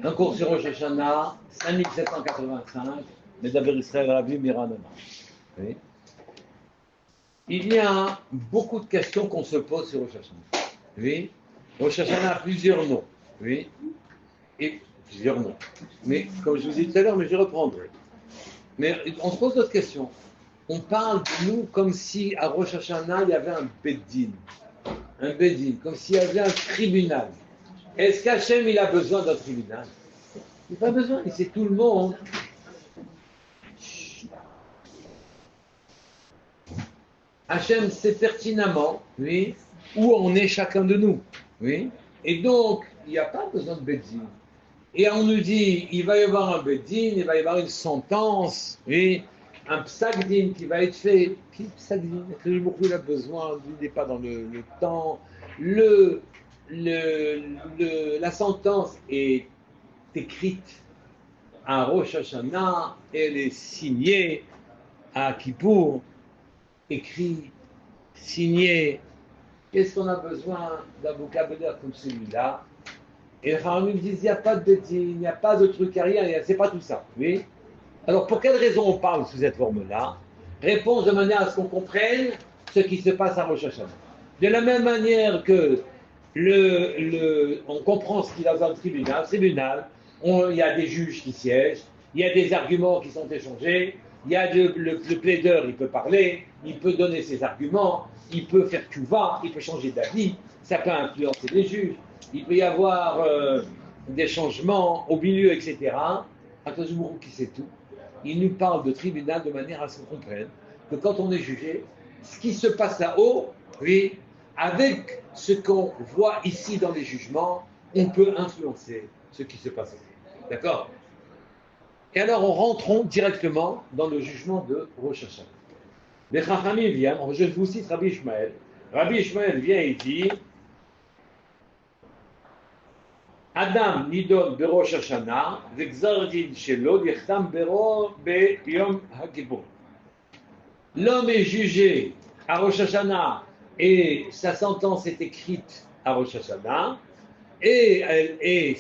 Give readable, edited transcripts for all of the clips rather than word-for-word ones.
Un cours sur Rosh Hashanah, 5785, Medaber Israël Rabbi Miranama. Oui. Il y a beaucoup de questions qu'on se pose sur Rosh Hashanah. Oui. Rosh Hashanah a plusieurs noms. Oui. Et plusieurs noms. Mais comme je vous ai dit tout à l'heure, mais je reprendrai. Mais on se pose d'autres questions. On parle de nous comme si à Rosh Hashanah il y avait un Beddin. Un Beddin, comme s'il y avait un tribunal. Est-ce qu'Hachem il a besoin d'un tribunal? Il n'a pas besoin, il sait tout le monde. Hachem sait pertinemment, oui, où on est chacun de nous. Oui. Et donc, il n'y a pas besoin de Beddin. Et on nous dit, il va y avoir un Beddin, il va y avoir une sentence, oui, un psagdin qui va être fait. Qui psagdin? Il a besoin, il n'est pas dans le temps. La sentence est écrite à Rosh Hashanah, elle est signée à Kippour, écrit, signé. Qu'est-ce qu'on a besoin d'un vocabulaire comme celui-là? Et les Chachamim disent, il n'y a pas de bêtises, il n'y a pas de truc à rien, c'est pas tout ça. Oui. Alors, pour quelle raison on parle sous cette forme-là? Réponse de manière à ce qu'on comprenne ce qui se passe à Rosh Hashanah. De la même manière que on comprend ce qu'il y a dans le tribunal, il y a des juges qui siègent, il y a des arguments qui sont échangés, il y a le plaideur, il peut parler, il peut donner ses arguments, il peut faire tchouva, il peut changer d'avis, ça peut influencer les juges, il peut y avoir des changements au milieu, etc. Akadosh qui sait tout, il nous parle de tribunal de manière à ce qu'on comprenne que quand on est jugé, ce qui se passe là-haut, oui, avec ce qu'on voit ici dans les jugements, on peut influencer ce qui se passe ici. D'accord? Et alors, rentrons directement dans le jugement de Rosh Hashanah. Les Chachamim viennent, je vous cite Rabbi Ishmael. Rabbi Ishmael vient et dit Adam nidon berosh Hashanah, v'gzar din shelo yichtam bero beyom HaKippur. L'homme est jugé à Rosh Hashanah et sa sentence est écrite à Rosh Hashanah et elle est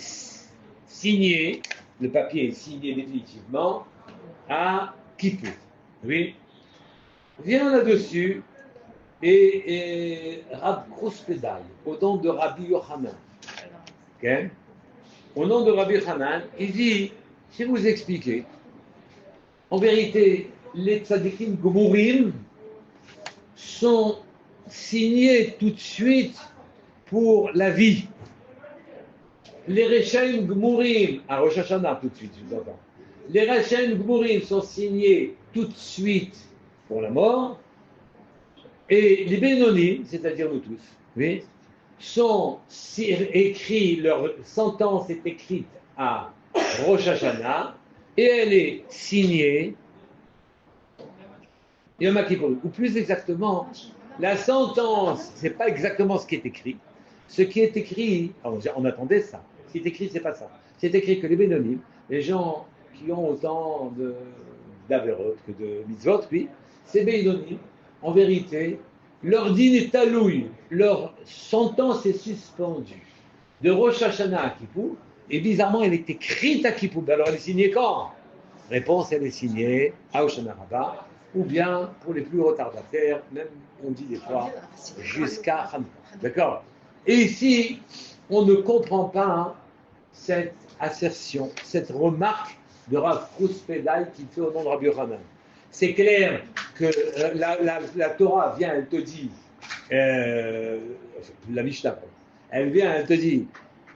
signée, le papier est signé définitivement à Kippour. Oui. Vient là-dessus et Rab Grospedal, au nom de Rabbi Yochanan. Okay? Au nom de Rabbi Yochanan, il dit, je vais vous expliquer, en vérité, les tzadikim gmurim sont signés tout de suite pour la vie. Les Rechaim gmurim, à Rosh Hashanah tout de suite, je vous entends. Les Rechaim gmurim sont signés tout de suite pour la mort, et les Bénonim, c'est-à-dire nous tous, oui, sont écrits, leur sentence est écrite à Rosh Hashanah, et elle est signée Yom Kippur. Ou plus exactement, la sentence, c'est pas exactement ce qui est écrit. Ce qui est écrit, on attendait ça. Ce qui est écrit, c'est pas ça. C'est écrit que les Bénonim, les gens qui ont autant d'Averot que de mitzvot, oui, ces Bénonim, en vérité, leur din est talouille, leur sentence est suspendue. De Rosh Hashanah à Kippour, et bizarrement, elle est écrite à Kippour. Alors, elle est signée quand? Réponse, elle est signée à Hoshana Rabbah, ou bien, pour les plus retardataires, même, on dit des fois, jusqu'à Hanouka. D'accord? Et ici, on ne comprend pas cette assertion, cette remarque de Rav Kouspedal qui fait au nom de Rabbi Yochanan. C'est clair que la Torah vient, elle te dit, la Mishnah, elle vient, elle te dit,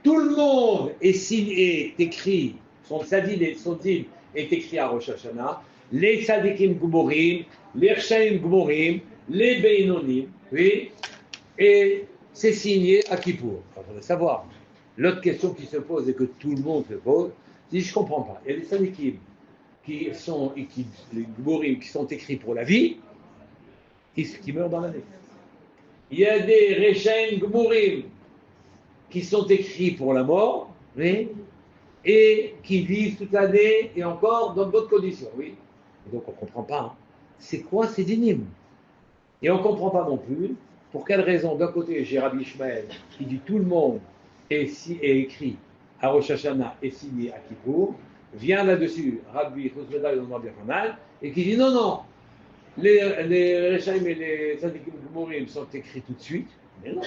tout le monde est signé, est écrit, son tzadid et son din est écrit à Rosh Hashanah, les tzadikim gmurim, les rechaim gmurim, les beinonim, oui, et c'est signé à Kippour. Il faudrait savoir. L'autre question qui se pose et que tout le monde se pose, c'est je ne comprends pas. Il y a des tzadikim les gmurim qui sont écrits pour la vie, qui meurent dans l'année. Il y a des rechaim gmurim qui sont écrits pour la mort, oui, et qui vivent toute l'année et encore dans d'autres conditions, oui. Et donc on ne comprend pas. C'est quoi ces dynimes? Et on ne comprend pas non plus Pour quelle raison? D'un côté, j'ai Rabbi Ishmael qui dit tout le monde est écrit à Rosh Hashanah et signé à Kippour. Vient là-dessus Rabbi Chosbeda et Rabbi Hanan et qui dit non, non, les Rechaim et les Tzadikim Gmorim sont écrits tout de suite. Mais non,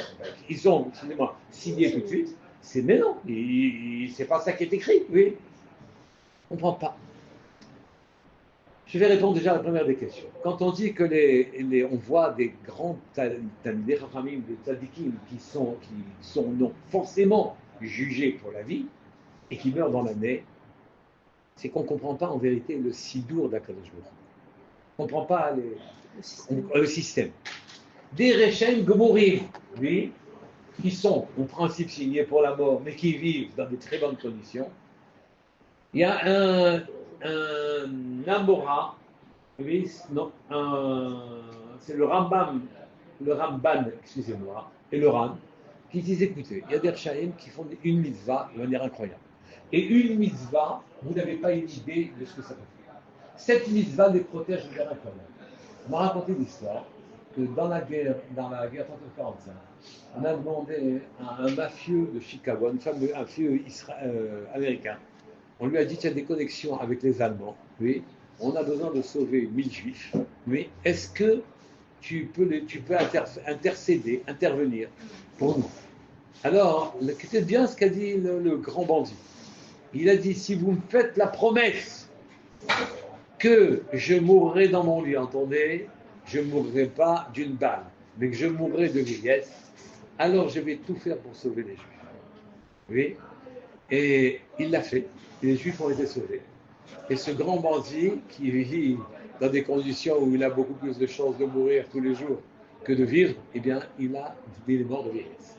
ils sont, excusez-moi, signés tout de suite. Mais non, c'est pas ça qui est écrit, oui. On ne comprend pas. Je vais répondre déjà à la première des questions. Quand on dit que on voit des grands des Chachamim, des Tzadikim qui sont non forcément jugés pour la vie et qui meurent dans l'année, c'est qu'on ne comprend pas en vérité le sidour d'Akadosh Baruch Hu. On ne comprend pas le système. Des Rechaim Gmorim, oui, qui sont en principe signés pour la mort, mais qui vivent dans de très bonnes conditions. Il y a un Amora, oui, non, c'est le Ramban, excusez-moi, et le Ran, qui disent écoutez, il y a des Rechaim qui font une mitzvah de manière incroyable. Et une mitzvah, vous n'avez pas une idée de ce que ça peut faire. Cette mitzvah les protège de manière incroyable. On m'a raconté l'histoire que dans la guerre 1945, on a demandé à un mafieux de Chicago, un mafieux américain, on lui a dit qu'il y a des connexions avec les Allemands, oui, on a besoin de sauver 1000 juifs, oui, est-ce que tu peux intercéder, intervenir pour nous? Alors, écoutez bien ce qu'a dit le grand bandit. Il a dit, si vous me faites la promesse que je mourrai dans mon lit, entendez, je ne mourrai pas d'une balle, mais que je mourrai de vieillesse, alors je vais tout faire pour sauver les Juifs. Oui. Et il l'a fait. Et les Juifs ont été sauvés. Et ce grand bandit, qui vit dans des conditions où il a beaucoup plus de chances de mourir tous les jours que de vivre, eh bien, il est mort de vieillesse.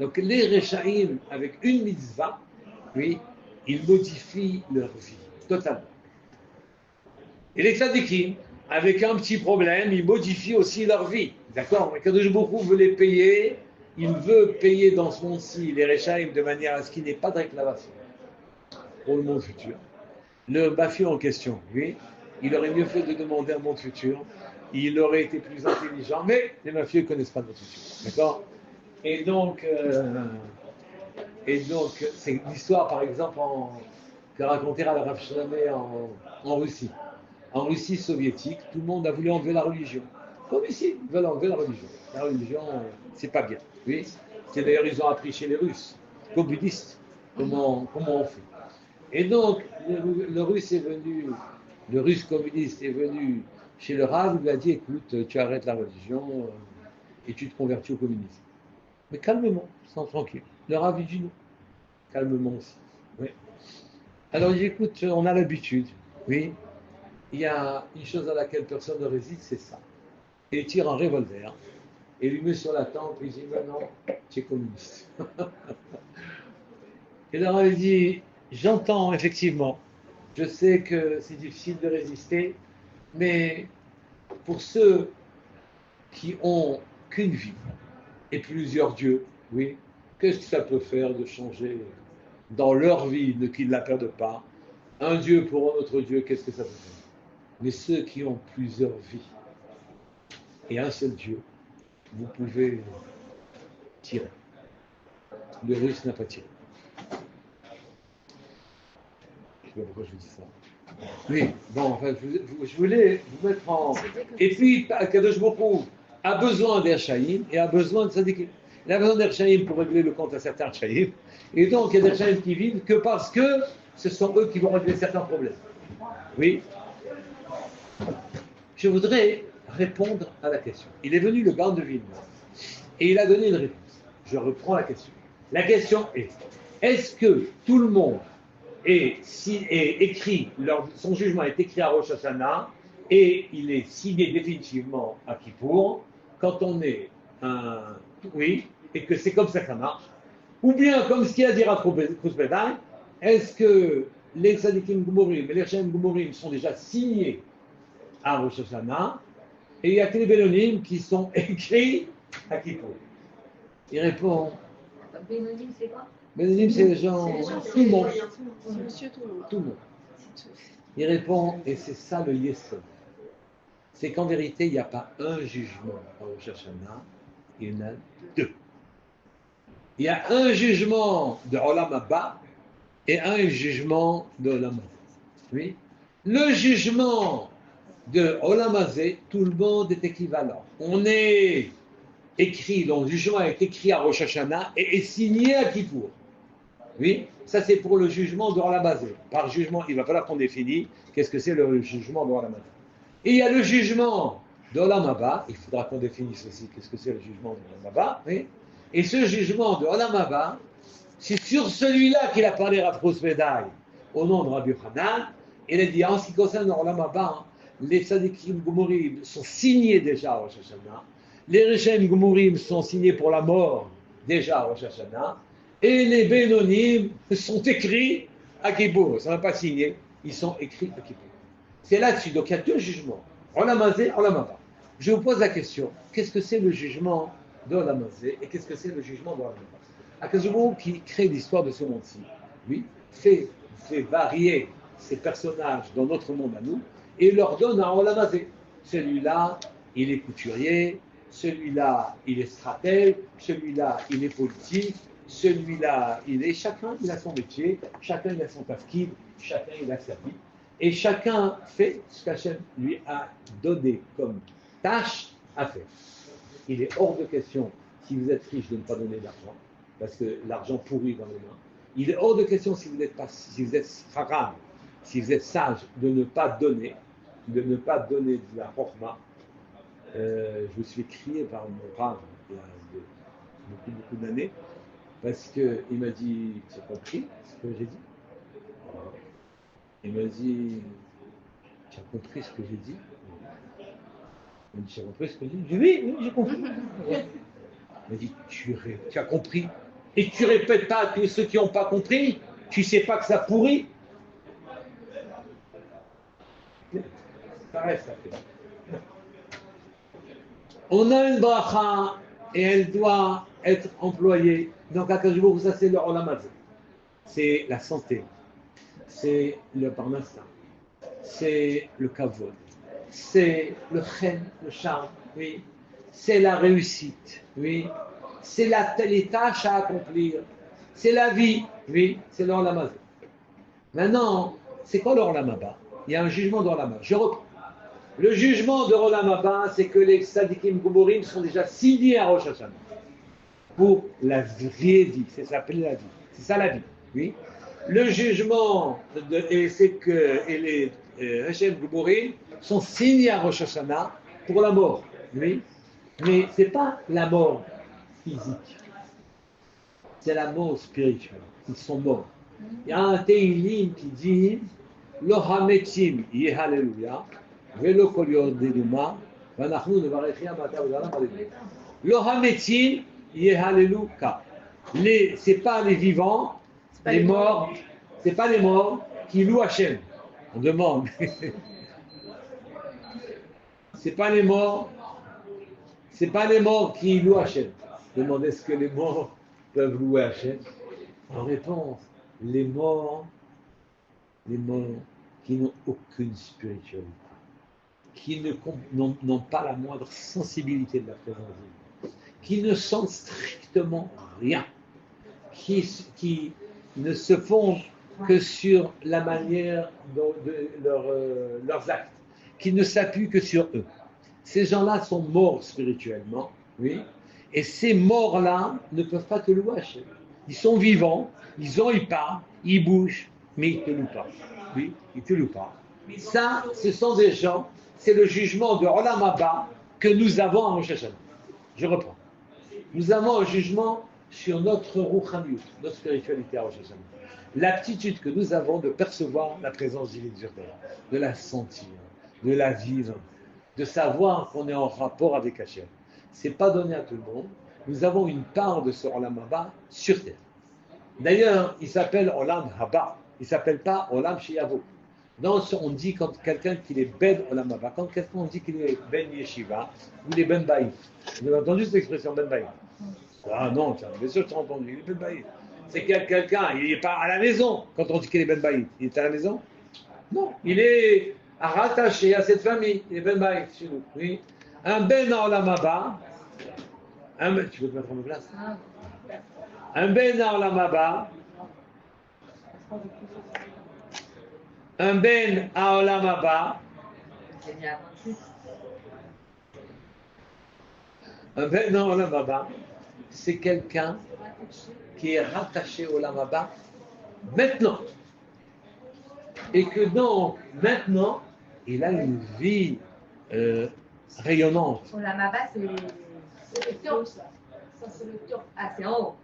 Donc, les Rechaim, avec une mitzvah, oui, ils modifient leur vie, totalement. Et les Tzadikim, avec un petit problème, ils modifient aussi leur vie. D'accord? Mais quand beaucoup veut les payer, il veut payer dans ce monde-ci les Rechaim de manière à ce qu'il n'y ait pas de réclamation pour le monde futur. Le mafieux en question, oui, il aurait mieux fait de demander un monde futur. Il aurait été plus intelligent, mais les mafieux ne connaissent pas notre futur. D'accord? Et donc, c'est l'histoire, par exemple, que racontait Rav Shlomo en Russie. En Russie soviétique, tout le monde a voulu enlever la religion. Comme ici, ils veulent enlever la religion. La religion, c'est pas bien. Oui, c'est d'ailleurs, ils ont appris chez les Russes, communistes, comment on fait. Et donc, le Russe communiste est venu chez le Rav, il lui a dit, écoute, tu arrêtes la religion et tu te convertis au communisme. Mais calmement, sans tranquille. Le Rav, il dit non. Calmement aussi. Oui. Alors, il dit, écoute, on a l'habitude, oui. Il y a une chose à laquelle personne ne résiste, c'est ça. Et il tire un revolver, et lui met sur la tempe, et il dit, maintenant, tu es communiste. Et là, il dit, j'entends effectivement, je sais que c'est difficile de résister, mais pour ceux qui ont qu'une vie et plusieurs dieux, oui, qu'est-ce que ça peut faire de changer dans leur vie, qu'ils ne la perdent pas? Un dieu pour un autre dieu, qu'est-ce que ça peut faire? Mais ceux qui ont plusieurs vies et un seul Dieu, vous pouvez tirer. Le Russe n'a pas tiré. Je ne sais pas pourquoi je vous dis ça. Oui, bon, enfin, je voulais vous mettre en... Et puis, Kadosh Baruch Hu a besoin d'Erchaïm et a besoin de Tzadikim. Il a besoin d'Erchaïm pour régler le compte à certains Erchaïm. Et donc, il y a d'Erchaïm qui vivent que parce que ce sont eux qui vont régler certains problèmes. Oui. Je voudrais répondre à la question. Il est venu le Gaon de Vilna et il a donné une réponse. Je reprends la question. La question est, est-ce que tout le monde est écrit, son jugement est écrit à Rosh Hashanah et il est signé définitivement à Kippour quand on est oui, et que c'est comme ça que ça marche, ou bien comme ce qu'il a dit à Kousbedai, est-ce que les Tzadikim Gmorim et les Rechaim Gmorim sont déjà signés à Rosh Hashanah, et il y a que les Bénonim qui sont écrits à Kippour. Il répond. Bénonim, c'est quoi? Bénonim, c'est les gens, tout le monde. Monsieur tout le monde. Tout le monde. Il répond, et c'est ça le Yesod. C'est qu'en vérité, il n'y a pas un jugement à Rosh Hashanah, Il y en a deux. Il y a un jugement de Olam Haba et un jugement de Olam Hazé. Oui. Le jugement de Olam Hazé, tout le monde est équivalent. On est écrit, donc le jugement est écrit à Rosh Hashanah et est signé à Kippour. Oui, ça c'est pour le jugement de Olam Hazé. Par jugement, il va falloir qu'on définisse qu'est-ce que c'est le jugement de Olam Hazé. Et il y a le jugement de Olam Haba, il faudra qu'on définisse aussi qu'est-ce que c'est le jugement de Olam Haba. Oui. Et ce jugement de Olam Haba, c'est sur celui-là qu'il a parlé Rav Medaï au nom de Rabbi Hanan. Il a dit en ce qui concerne Olam Haba, les Sadikim Gumurim sont signés déjà à Rosh Hashanah, les Rishem Gumurim sont signés pour la mort déjà à Rosh Hashanah, et les Benonim sont écrits à Kippour. Ils ne sont pas signés, ils sont écrits à Kippour. C'est là-dessus. Donc il y a deux jugements. Olam Hazé, Olam Haba. Je vous pose la question, qu'est-ce que c'est le jugement de Olam Hazé et qu'est-ce que c'est le jugement de Olam Haba? Akadosh qui crée l'histoire de ce monde-ci, oui, fait varier ces personnages dans notre monde à nous et leur donne un Olam Hazé. Celui-là, il est couturier, celui-là, il est stratège, celui-là, il est politique, celui-là, chacun, il a son métier, chacun, il a son tafkid, chacun, il a sa vie. Et chacun fait ce qu'Hachem lui a donné comme tâche à faire. Il est hors de question, si vous êtes riche, de ne pas donner d'argent, parce que l'argent pourrit dans les mains. Il est hors de question, si vous êtes haram, si vous êtes sage, de ne pas donner de la chorma. Je me suis crié par mon rave il y a beaucoup d'années, parce qu'il m'a dit, tu as compris ce que j'ai dit? Il m'a dit, tu as compris ce que j'ai dit? Il m'a dit, tu as compris ce que j'ai dit? J'ai dit, oui, j'ai compris. Il m'a dit, tu as compris. Et tu répètes pas que ceux qui n'ont pas compris, tu sais pas que ça pourrit. Ça reste, ça fait. On a une bracha et elle doit être employée. Donc à Kajbourg, ça c'est le Olam Hazé. C'est la santé. C'est le parnassa, c'est le kavod, c'est le chen, le charme, oui, c'est la réussite, oui, c'est les tâches à accomplir, c'est la vie, oui, c'est l'Olam Hazé. Maintenant, c'est quoi l'Olam Haba? Il y a un jugement d'Olam Haba. Je reprends. Le jugement de l'Olam Haba, c'est que les Sadikim Gumurim sont déjà signés à Rosh Hashanah pour la vraie vie, c'est ça s'appelle la vie, c'est ça la vie, oui. Le jugement, c'est que les Hashem Gumurim sont signés à Rosh Hashanah pour la mort, oui. Mais ce n'est pas la mort physique, c'est la mort spirituelle. Ils sont morts. Il y a un Teilim qui dit Lo hametim yehalleluya, velo kol yodeluma, vanachnu nevarechia mata v'dalam alelu. Lo hametim yehalleluka. C'est pas les vivants. Les morts, c'est pas les morts qui louent Hachem. On demande. C'est pas les morts qui louent Hachem. Demandez est-ce que les morts peuvent louer Hachem. En réponse, les morts qui n'ont aucune spiritualité, qui n'ont pas la moindre sensibilité de la présence de Dieu, qui ne sentent strictement rien, qui ne se fondent que sur la manière de leurs actes, qui ne s'appuient que sur eux. Ces gens-là sont morts spirituellement, oui, et ces morts-là ne peuvent pas te louer Hachem. Ils sont vivants, ils parlent, ils bougent, mais ils ne te louent pas. Oui, ils ne te louent pas. Ça, ce sont des gens, c'est le jugement de Olam Haba que nous avons à Rosh Hashanah. Je reprends. Nous avons un jugement sur notre rouchaniyut, notre spiritualité à Rosh Hashanah. L'aptitude que nous avons de percevoir la présence divine sur terre, de la sentir, de la vivre, de savoir qu'on est en rapport avec Hachem. Ce n'est pas donné à tout le monde. Nous avons une part de ce Olam Haba sur terre. D'ailleurs, il s'appelle Olam Haba. Il ne s'appelle pas Olam Sheyavo. On dit quand quelqu'un qu'il est Ben Olam Haba, quand quelqu'un dit qu'il est Ben Yeshiva, ou il est Ben Baït. Vous avez entendu cette expression Ben Baït? Ah non, tiens, bien sûr que tu as entendu, il est Ben Baït. C'est quelqu'un, il n'est pas à la maison quand on dit qu'il est Ben Baït. Il est à la maison? Non, il est rattaché à cette famille. Il est Ben Baït chez nous. Oui. Un Ben Olam Haba, Tu veux te mettre à ma place? Ah, Un ben haolam haba, un ben haolam haba, j'ai mis avant 6. un ben haolam haba, c'est quelqu'un qui est rattaché au olam haba maintenant. Et que donc, maintenant, il a une vie rayonnante. Olam Haba, c'est le turc, ça. Ça, c'est le turc. Ah, c'est en haut.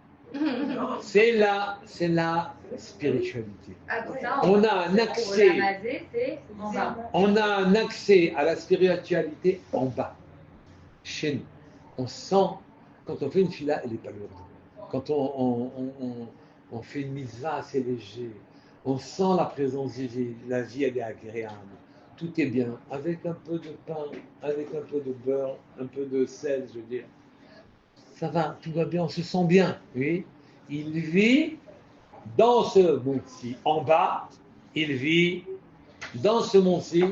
C'est la spiritualité. Ah, c'est ça, On a un accès. Olam Hazé, c'est en bas. On a un accès à la spiritualité en bas, chez nous. On sent, quand on fait une fila, elle n'est pas lourde. Quand on fait une mitzvah, c'est léger. On sent la présence divine, la vie, elle est agréable. Tout est bien, avec un peu de pain, avec un peu de beurre, un peu de sel, je veux dire. Ça va, tout va bien, on se sent bien, oui. Il vit dans ce monde-ci, en bas, il vit dans ce monde-ci,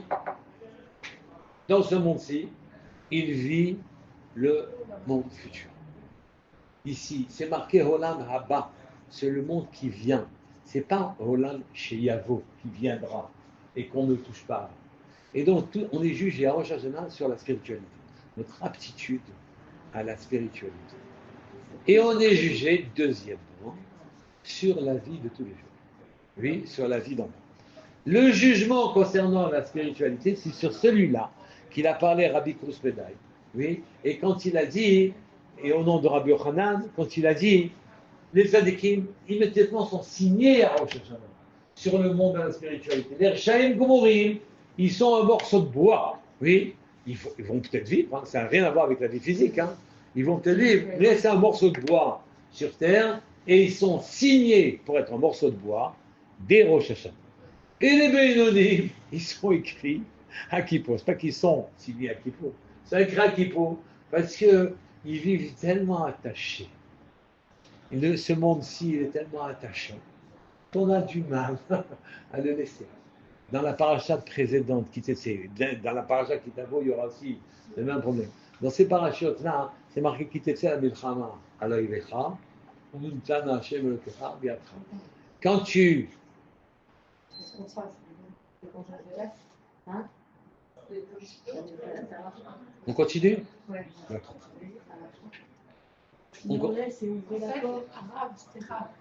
il vit le monde futur. Ici, c'est marqué Olam Haba, c'est le monde qui vient. C'est pas Olam Sheyavo qui viendra et qu'on ne touche pas. Et donc, on est jugé à Rosh Hashanah sur la spiritualité, notre aptitude à la spiritualité. Et on est jugé, deuxièmement, sur la vie de tous les jours. Oui, sur la vie d'en bas. Le jugement concernant la spiritualité, c'est sur celui-là qu'il a parlé Rabbi Kouspedai. Oui, et quand il a dit, et au nom de Rabbi Yochanan, quand il a dit, les tzadikim immédiatement sont signés à Rosh Hashanah sur le monde de la spiritualité. Les Rechaim Gomorim, ils sont un morceau de bois. Oui, ils vont peut-être vivre, hein, ça n'a rien à voir avec la vie physique. Hein. Ils vont peut-être vivre, mais c'est un morceau de bois sur terre, et ils sont signés pour être un morceau de bois des Rosh Hashanah. Et les Beinonim, ils sont écrits à Kippo. C'est pas qu'ils sont signés à Kippo, c'est écrit à Kippo parce qu'ils vivent tellement attachés. Ce monde-ci, il est tellement attachant qu'on a du mal à le laisser. Dans la paracha précédente, dans la paracha Kitavo, il y aura aussi le même problème. Dans ces parachutes-là, c'est marqué Kitetse la Milchama, alors il est quand tu. On continue? Ouais. D'accord. C'est ouvrir la porte.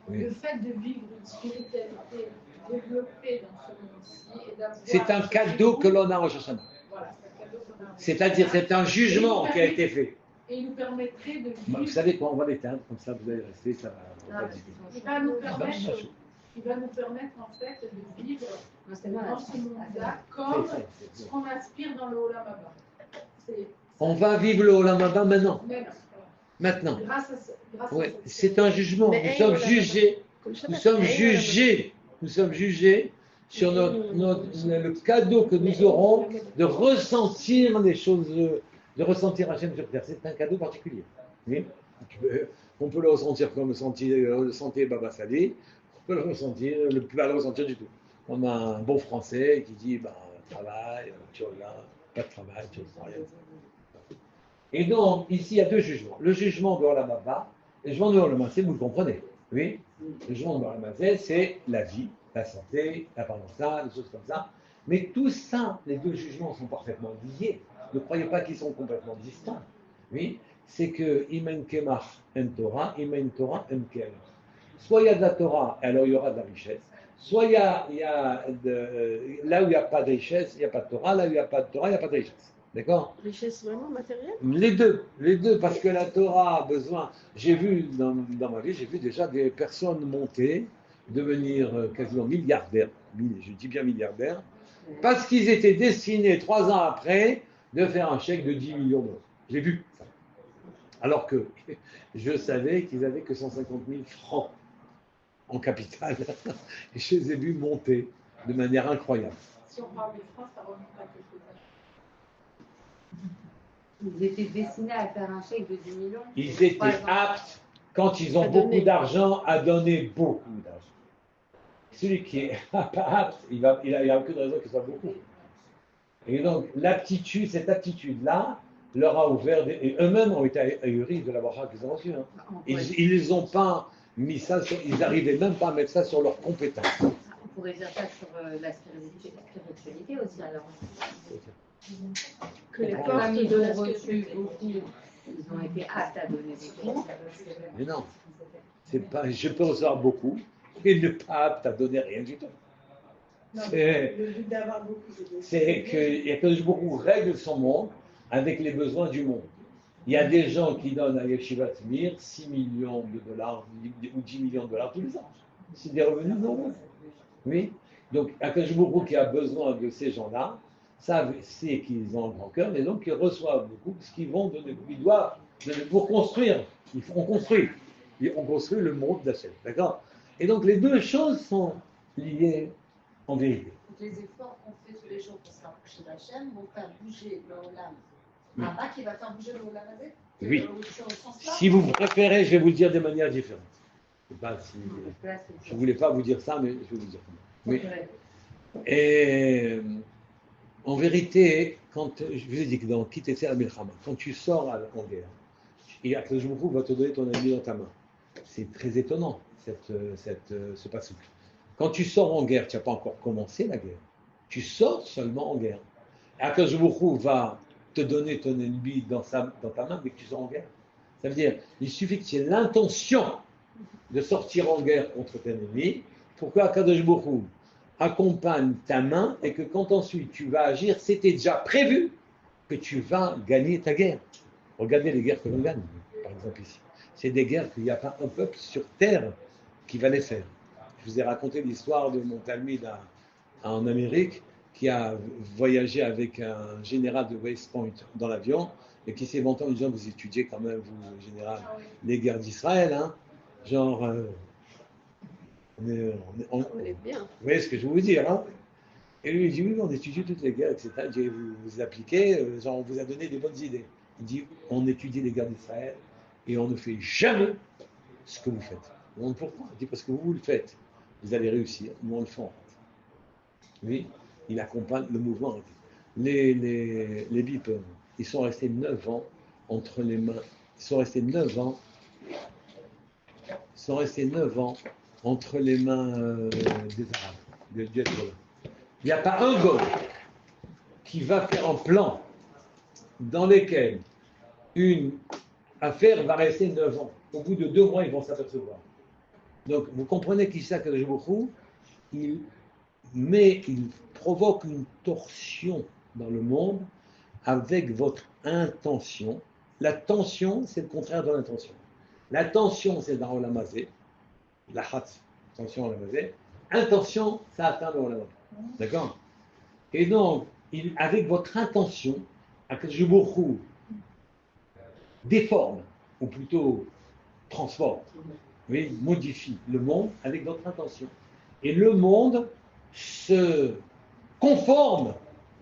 Le fait de vivre une spiritualité développée dans ce monde-ci et d'avoir. C'est un cadeau que l'on a en Rosh Hashanah. Voilà, c'est un cadeau qu'on a. C'est-à-dire, c'est un jugement qui a été fait. Et il nous permettrait de vivre. Vous savez quoi, on va l'éteindre, comme ça vous allez rester, ça va pas discuter. Il va nous permettre en fait de vivre dans ce monde-là comme ce qu'on aspire dans le Olam Haba. On va vivre le Olam Haba maintenant. Maintenant. Grâce à Ouais, c'est un jugement. Nous sommes jugés. Nous sommes jugés sur le cadeau que nous aurons de ressentir les choses, de ressentir Hachem sur terre. C'est un cadeau particulier. Oui. On peut le ressentir comme le sentait Baba Salé. On peut le ressentir, pas le ressentir du tout. On a un bon français qui dit travail, tu regardes, pas de travail, tu ne rien. Et donc, ici, il y a deux jugements. Le jugement de Olam Haba et le jugement de Olam Hazé, vous le comprenez. Oui. Le jugement de Olam Hazé, c'est la vie, la santé, la parentale, des choses comme ça. Mais tout ça, les deux jugements sont parfaitement liés. Ne croyez pas qu'ils sont complètement distincts. Oui. C'est que Imen Kemach en Torah, Imen Torah en Kemach. Soit il y a de la Torah, alors il y aura de la richesse. Soit il y a là où il n'y a pas de richesse, il n'y a pas de Torah. Là où il n'y a pas de Torah, il n'y a pas de richesse. D'accord? Richesse vraiment matérielle? Les deux, parce que la Torah a besoin. J'ai vu dans ma vie, j'ai vu déjà des personnes monter, devenir quasiment milliardaires. Je dis bien milliardaires, parce qu'ils étaient destinés 3 ans après de faire un chèque de 10 millions d'euros. J'ai vu ça. Alors que je savais qu'ils n'avaient que 150 000 francs en capital. Et je les ai vus monter de manière incroyable. Si on parle de France, ça remonte à quelques années. Ils étaient destinés à faire un chèque de 10 millions. Ils étaient aptes, quand ils ont beaucoup d'argent, à donner beaucoup d'argent. Celui qui est pas apte, il n'y a aucune raison que ce soit beaucoup. Et donc, cette aptitude-là, leur a ouvert, et eux-mêmes ont été ahuris de la bracha qu'ils ont reçue. Hein. Ils n'ont pas mis ça, ils n'arrivaient même pas à mettre ça sur leurs compétences. On pourrait dire ça sur la spiritualité aussi, alors. Que les Comme portes ils de ont la reçu spiritualité. beaucoup, ils ont été aptes à donner des cours. Mais non, c'est pas, je peux recevoir beaucoup et ne pas apte à donner rien du tout. Non, C'est le but d'avoir beaucoup, c'est qu'il y a que beaucoup règle son monde avec les besoins du monde. Il y a des gens qui donnent à Yeshivat Mir 6 millions de dollars ou 10 millions de dollars tous les ans. C'est des revenus normaux. Oui. Donc, Akash Bourou qui a besoin de ces gens-là, c'est qu'ils ont un grand cœur, mais donc ils reçoivent beaucoup, parce qu'ils vont donner, ils doivent donner pour construire. On construit. On construit le monde d'Hachem. D'accord. Et donc, les deux choses sont liées en vérité. Les efforts qu'on fait tous les jours pour se rapprocher d'Hachem vont faire bouger le Olam. Abba qui va faire bouger le Olam Hazé. Oui. Sur le sens là. Si vous préférez, je vais vous le dire de manière différente. Je ne voulais pas vous dire ça, mais je vais vous le dire. Oui. Et en vérité, quand je vous ai dit que dans Kitetsé la Milchama, quand tu sors en guerre, et Akadosh Baruch Hu va te donner ton ami dans ta main. C'est très étonnant, ce passage. Quand tu sors en guerre, tu n'as pas encore commencé la guerre. Tu sors seulement en guerre. Akadosh Baruch Hu va te donner ton ennemi dans ta main dès que tu sors en guerre. Ça veut dire, il suffit que tu aies l'intention de sortir en guerre contre ton ennemi pour que Akadosh Baruch Hu accompagne ta main et que quand ensuite tu vas agir, c'était déjà prévu que tu vas gagner ta guerre. Regardez les guerres que l'on gagne, par exemple ici. C'est des guerres qu'il n'y a pas un peuple sur terre qui va les faire. Je vous ai raconté l'histoire de mon talmide en Amérique qui a voyagé avec un général de West Point dans l'avion et qui s'est vanté en disant, vous étudiez quand même, vous, général, les guerres d'Israël, hein, genre... on est bien. Vous voyez ce que je veux vous dire, hein? Et lui, il dit, oui, on étudie toutes les guerres, etc. Il dit, vous appliquez, genre, on vous a donné des bonnes idées. Il dit, on étudie les guerres d'Israël et on ne fait jamais ce que vous faites. On dit, pourquoi? Il dit, parce que vous le faites. Vous allez réussir. Nous, on le fait en fait. Oui, il accompagne le mouvement. Les BIP, ils sont restés 9 ans entre les mains. Ils sont restés 9 ans. Ils sont restés 9 ans entre les mains des Arabes, du Hezbollah. Il n'y a pas un goy qui va faire un plan dans lequel une affaire va rester 9 ans. Au bout de 2 mois, ils vont s'apercevoir. Donc, vous comprenez qu'Isaac Kadosh il provoque une torsion dans le monde avec votre intention. La tension, c'est le contraire de l'intention. La tension, c'est dans Olam Hazé. La hatz, tension Olam Hazé. Intention, ça atteint le Olam Hazé. D'accord? Et donc, avec votre intention, Akadosh Baruch Hu déforme, ou plutôt transforme, oui, modifie le monde avec votre intention. Et le monde se conforme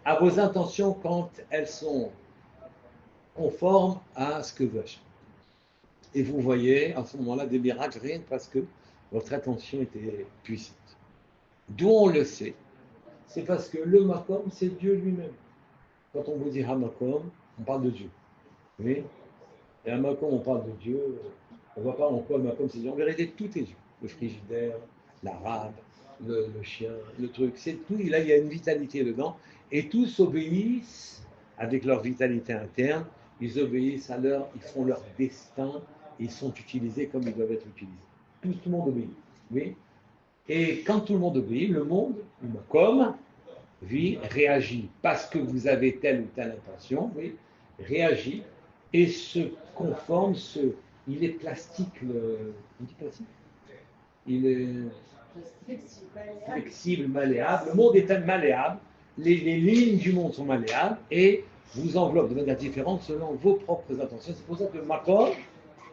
à vos intentions quand elles sont conformes à ce que veut Hachem. Et vous voyez à ce moment-là des miracles, rien que parce que votre attention était puissante. D'où on le sait, c'est parce que le Makom, c'est Dieu lui-même. Quand on vous dit Hamakom, on parle de Dieu. Oui. Et Hamakom, on parle de Dieu. On ne voit pas en quoi le Makom, c'est Dieu. En vérité, tout est Dieu. Le frigidaire, l'arabe, le chien, le truc. C'est tout. Là, il y a une vitalité dedans. Et tous obéissent avec leur vitalité interne. Ils obéissent ils font leur destin. Ils sont utilisés comme ils doivent être utilisés. Tout le monde obéit. Oui. Et quand tout le monde obéit, le monde, comme réagit parce que vous avez telle ou telle intention, oui, réagit et se conforme. Il est plastique, on dit plastique. Il est flexible, malléable. Le monde est malléable. Les lignes du monde sont malléables et vous enveloppent de manière différente selon vos propres intentions. C'est pour ça que le Makom,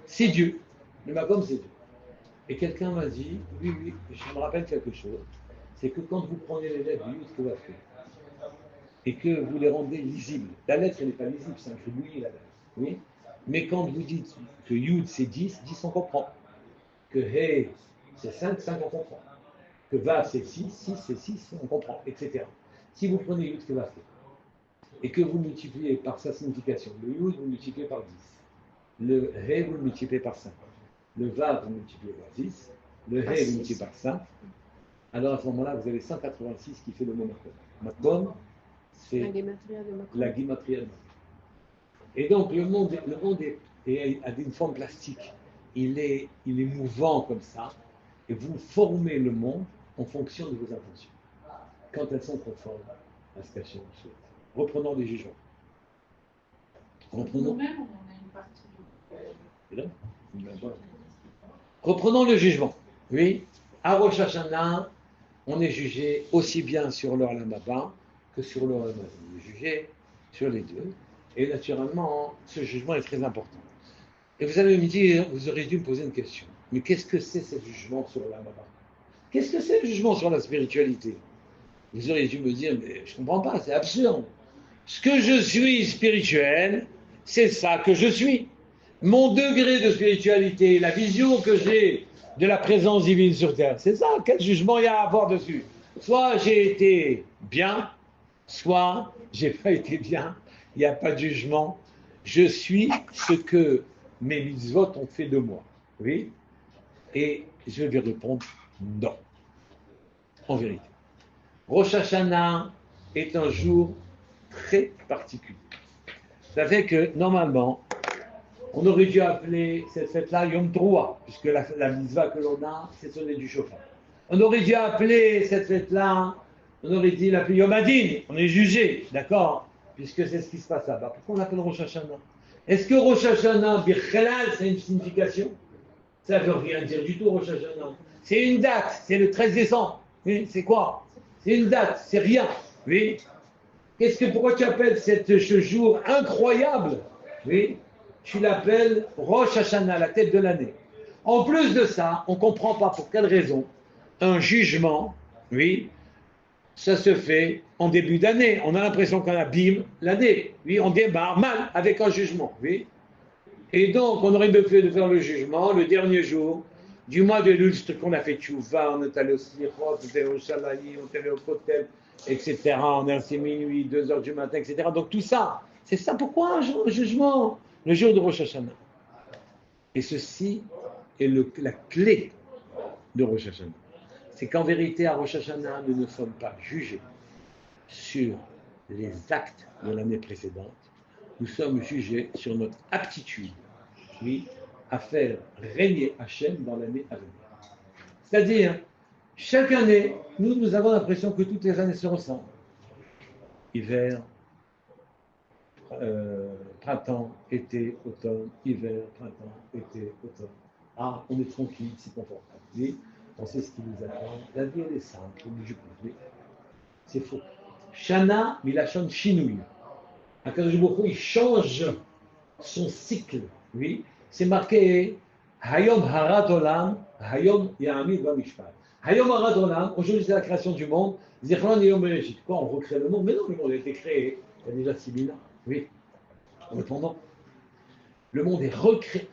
c'est Dieu. Le Makom, c'est Dieu. Et quelqu'un m'a dit, oui, je me rappelle quelque chose, c'est que quand vous prenez les lettres du Yud Kevafé et que vous les rendez lisibles, la lettre elle n'est pas lisible, c'est un gribouillis la lettre, oui, mais quand vous dites que Yud c'est 10, 10 on comprend, que He c'est 5, 5 on comprend, que Vav c'est 6, 6 c'est 6 on comprend, etc. Si vous prenez Yud Kevafé et que vous multipliez par sa signification, le Yud, vous multipliez par 10. Le He, vous multipliez par 5. Le Vav, vous multipliez par 10. Le He, vous multipliez par 5. Alors à ce moment-là, vous avez 186 qui fait le mot Makom. Makom, c'est la Gematria de Makom. Et donc le monde a une forme plastique. Il est mouvant comme ça. Et vous formez le monde en fonction de vos intentions. Quand elles sont conformes à ce qu'Hachem souhaite. Reprenons des jugements. Nous-mêmes, on en a une partie. Reprenons le jugement. Oui, à Rosh Hashanah, on est jugé aussi bien sur le Olam Haba que sur le Olam Hazé. On est jugé sur les deux. Et naturellement, ce jugement est très important. Et vous allez me dire, vous auriez dû me poser une question. Mais qu'est-ce que c'est ce jugement sur le Olam Haba? Qu'est-ce que c'est le jugement sur la spiritualité? Vous auriez dû me dire, mais je ne comprends pas, c'est absurde. Ce que je suis spirituel, c'est ça que je suis. Mon degré de spiritualité, la vision que j'ai de la présence divine sur terre, c'est ça. Quel jugement il y a à avoir dessus? Soit j'ai été bien, soit j'ai pas été bien. Il n'y a pas de jugement. Je suis ce que mes mitzvot ont fait de moi. Oui? Et je vais répondre non. En vérité. Rosh Hashanah est un jour très particulier. Ça fait que, normalement, on aurait dû appeler cette fête-là Yom Troua, puisque la mitzvah que l'on a, c'est sonner du chauffard. On aurait dû appeler cette fête-là, on aurait dit l'appeler Yom Adin, on est jugé, d'accord? Puisque c'est ce qui se passe là-bas. Pourquoi on l'appelle Rosh Hashanah? Est-ce que Rosh Hashanah, Birchelal, c'est une signification? Ça ne veut rien dire du tout, Rosh Hashanah. C'est une date, c'est le 13 décembre. Oui, c'est quoi? C'est une date, c'est rien. Oui. Pourquoi tu appelles ce jour incroyable? Oui. Tu l'appelles Rosh Hashanah, la tête de l'année. En plus de ça, on ne comprend pas pour quelle raison un jugement, oui, ça se fait en début d'année. On a l'impression qu'on abîme l'année. Oui, on démarre mal avec un jugement. Oui. Et donc, on aurait mieux fait de faire le jugement le dernier jour du mois de lustre qu'on a fait Tchouva, on est allé au Slichot, on est allé au Shalaï, on est allé au Kotel, etc. On est resté minuit, 2 heures du matin, etc. Donc tout ça, c'est ça pourquoi un jugement le jour de Rosh Hashanah. Et ceci est la clé de Rosh Hashanah. C'est qu'en vérité, à Rosh Hashanah, nous ne sommes pas jugés sur les actes de l'année précédente. Nous sommes jugés sur notre aptitude, oui, à faire régner Hachem dans l'année à venir. C'est-à-dire, chaque année, nous avons l'impression que toutes les années se ressemblent. Hiver, printemps, été, automne, hiver, printemps, été, automne. Ah, on est tranquille, c'est confortable. Oui, on sait ce qui nous attend. La vie, elle est simple, oui. C'est faux. Shana, milachon shinouï. Akadosh Baruch Hu, il change son cycle. Oui, c'est marqué Hayom Harat Olam, Hayom Ya'amid Bamishpat. Hayom Harat Olam, aujourd'hui c'est la création du monde. Zichron Yom Bereshit. Quoi, on recrée le monde? Mais non, le monde a été créé il y a déjà 6000 ans. Oui. Répondant, le monde est recréé.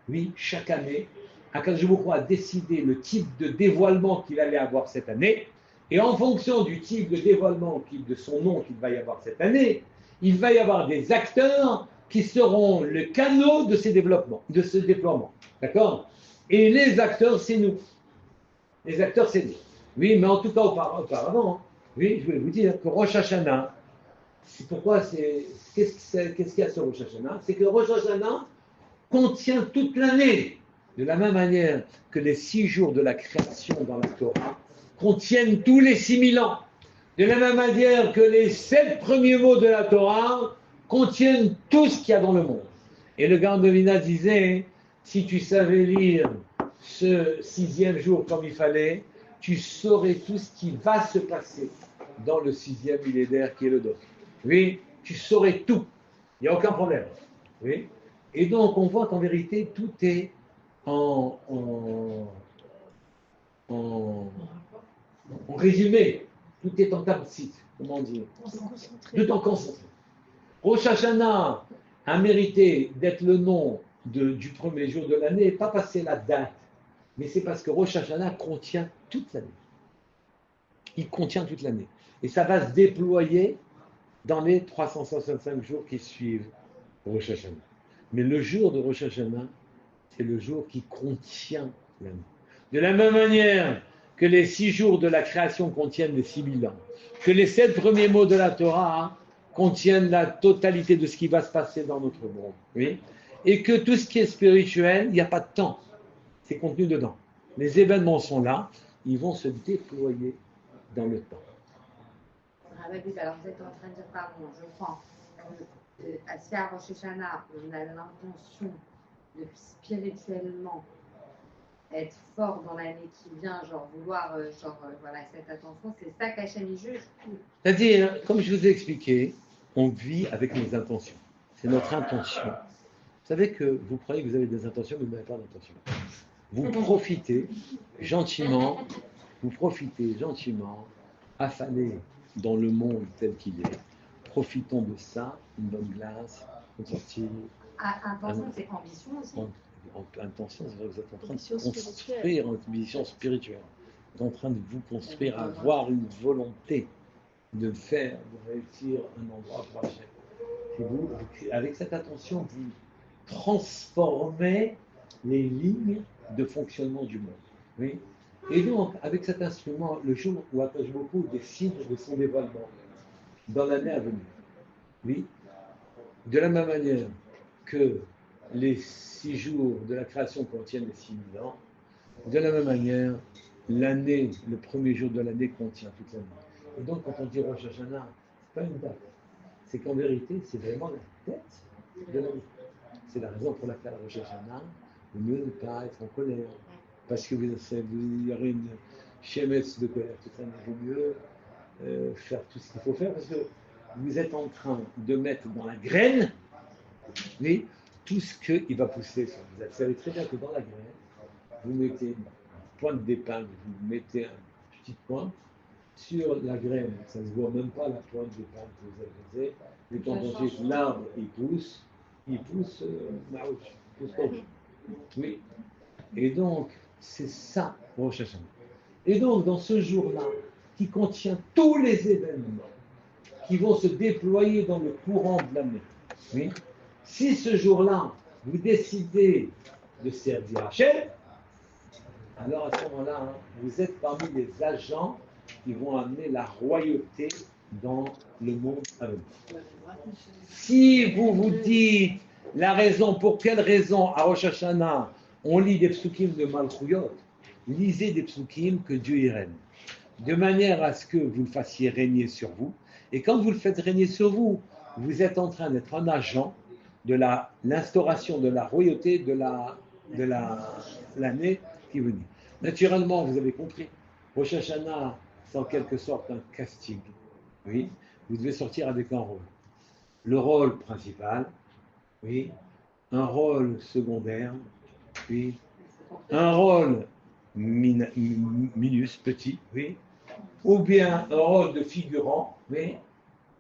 Oui, chaque année, Akadosh Baruch Hu a décidé le type de dévoilement qu'il allait avoir cette année. Et en fonction du type de dévoilement, de son nom qu'il va y avoir cette année, il va y avoir des acteurs qui seront le canot de ce déploiement. D'accord? Et les acteurs, c'est nous. Les acteurs, c'est nous. Oui, mais en tout cas, auparavant, oui, je voulais vous dire que Rosh Hashanah, c'est pourquoi qu'est-ce qu'il y a sur Rosh Hashanah? C'est que Rosh Hashanah contient toute l'année. De la même manière que les 6 jours de la création dans la Torah contiennent tous les 6000 ans. De la même manière que les 7 premiers mots de la Torah contiennent tout ce qu'il y a dans le monde. Et le Gaon de Vilna disait, si tu savais lire ce 6e jour comme il fallait, tu saurais tout ce qui va se passer dans le 6e millénaire qui est le nôtre. Oui, tu saurais tout. Il n'y a aucun problème. Oui. Et donc, on voit qu'en vérité, tout est en résumé. Tout est en table-site, comment dire? Tout en concentré. Rosh Hashanah a mérité d'être le nom du premier jour de l'année, pas passer la date, mais c'est parce que Rosh Hashanah contient toute l'année. Il contient toute l'année. Et ça va se déployer dans les 365 jours qui suivent Rosh Hashanah. Mais le jour de Rosh Hashanah, c'est le jour qui contient l'année. De la même manière que les 6 jours de la création contiennent les 6000 ans, que les 7 premiers mots de la Torah contiennent la totalité de ce qui va se passer dans notre monde. Oui, et que tout ce qui est spirituel, il n'y a pas de temps. C'est contenu dedans. Les événements sont là, ils vont se déployer dans le temps. Alors vous êtes en train de dire, pardon, je crois, à Sfar Rosh Hashanah, on a l'intention de spirituellement être fort dans l'année qui vient, genre vouloir, voilà, cette attention, c'est ça qu'Hachem y juge. C'est-à-dire, comme je vous ai expliqué, on vit avec nos intentions. C'est notre intention. Vous savez que vous croyez que vous avez des intentions, mais vous n'avez pas d'intention. Vous profitez gentiment, affalés dans le monde tel qu'il est. Profitons de ça, une bonne glace, une sortie. Intention, c'est ambition aussi. Intention, c'est vrai que vous êtes en train de construire une ambition spirituelle. Vous êtes en train de vous construire, avoir une volonté de faire, de réussir un endroit pour Hachem. Et vous, avec cette attention, vous transformez les lignes de fonctionnement du monde. Oui. Et donc, avec cet instrument, le jour où attache beaucoup des signes de son dévoilement dans l'année à venir. Oui. De la même manière que les 6 jours de la création contiennent les 6000 ans, de la même manière, l'année, le premier jour de l'année contient toute l'année. Et donc, quand on dit Rosh Hashanah, ce n'est pas une date. C'est qu'en vérité, c'est vraiment la tête de l'année. C'est la raison pour laquelle Rosh Hashanah, il ne mieux ne pas être en colère. Parce que vous y aurez une chémesse de colère toute l'année. Il vaut mieux faire tout ce qu'il faut faire parce que vous êtes en train de mettre dans la graine, oui, tout ce qu'il va pousser sur vous. Vous savez très bien que dans la graine, vous mettez une pointe d'épingle, vous mettez un petit point sur la graine. Ça ne se voit même pas la pointe d'épingle que vous avez posée. Et quand on dit que l'arbre, il pousse maouch, il pousse coach. Oui. Et donc, c'est ça, Rosh Hashanah. Et donc, dans ce jour-là, qui contient tous les événements qui vont se déployer dans le courant de l'année, oui, si ce jour-là, vous décidez de servir Hachem, alors à ce moment-là, vous êtes parmi les agents qui vont amener la royauté dans le monde à venir. Si vous vous dites la raison, pour quelle raison à Rosh Hashanah on lit des psukim de Malchuyot, lisez des psukim que Dieu y règne, de manière à ce que vous le fassiez régner sur vous. Et quand vous le faites régner sur vous, vous êtes en train d'être un agent de l'instauration de la royauté de l'année qui venait. Naturellement, vous avez compris, Rosh Hashanah, c'est en quelque sorte un casting. Oui, vous devez sortir avec un rôle. Le rôle principal, oui, un rôle secondaire, oui, un rôle minus, petit, oui, ou bien un rôle de figurant, oui,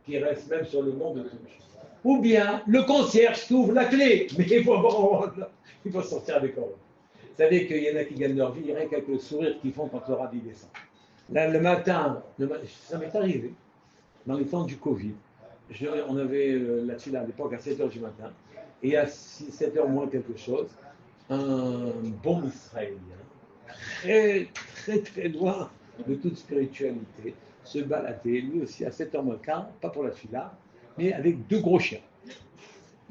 qui reste même sur le monde de touche. Ou bien le concierge qui ouvre la clé, mais il faut avoir un rôle, il faut sortir avec un rôle. Vous savez qu'il y en a qui gagnent leur vie, rien qu'avec le sourire qu'ils font quand le radis descend. Là, le matin, ça m'est arrivé, dans les temps du Covid, on avait là-dessus, à l'époque, à 7h du matin, et à 7h moins quelque chose, un bon Israélien, très, très, très loin de toute spiritualité, se baladait, lui aussi, à 7h moins quart, pas pour la fila, mais avec 2 gros chiens.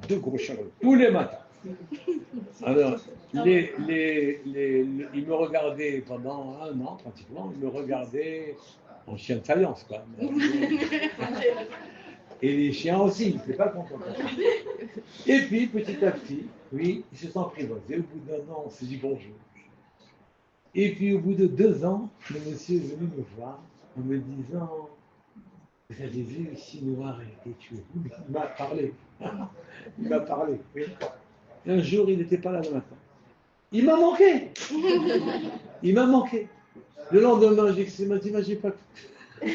2 gros chiens, tous les matins. Alors, il me regardait pendant 1 an, pratiquement, il me regardait en chien de faïence, quoi. Et les chiens aussi, ils n'étaient pas contents. Et puis, petit à petit, oui, ils se sont apprivoisés. Au bout d'1 an, on s'est dit bonjour. Et puis, au bout de 2 ans, le monsieur est venu me voir en me disant « Vous avez vu ici Noir a été tué ?» Il m'a parlé. Il m'a parlé, oui. Et un jour, il n'était pas là le matin. Il m'a manqué. Il m'a manqué. Le lendemain, il m'a dit « j'ai pas tout. »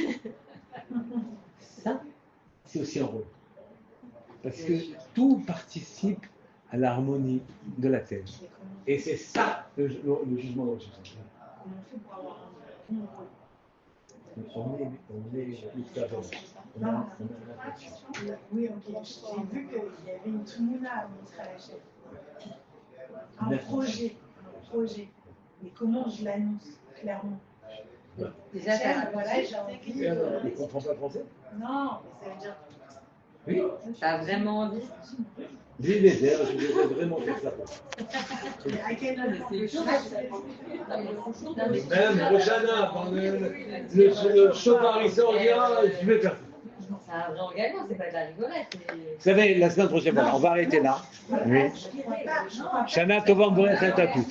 Ça, c'est aussi un rôle. Parce que tout participe à l'harmonie de la Terre. Et c'est ça le jugement de Rosh Hashanah. On est tout à fait. Oui, ok. J'ai vu qu'il y avait une Tmouna à montrer à la chef. Un projet. Mais comment je l'annonce clairement? Déjà, voilà, j'ai envie. Il ne comprend pas français? Non, mais ça veut dire. Oui. T'as vraiment envie? J'ai des airs, je voudrais vraiment faire ça. À quel Même Rochana, quand le chauffard il sort, il dit ah, je vais faire ça. C'est un vrai engagement, c'est pas de la rigolette. Vous savez, la semaine prochaine, on va arrêter là. Oui. Shana Tova Mboret Tatou.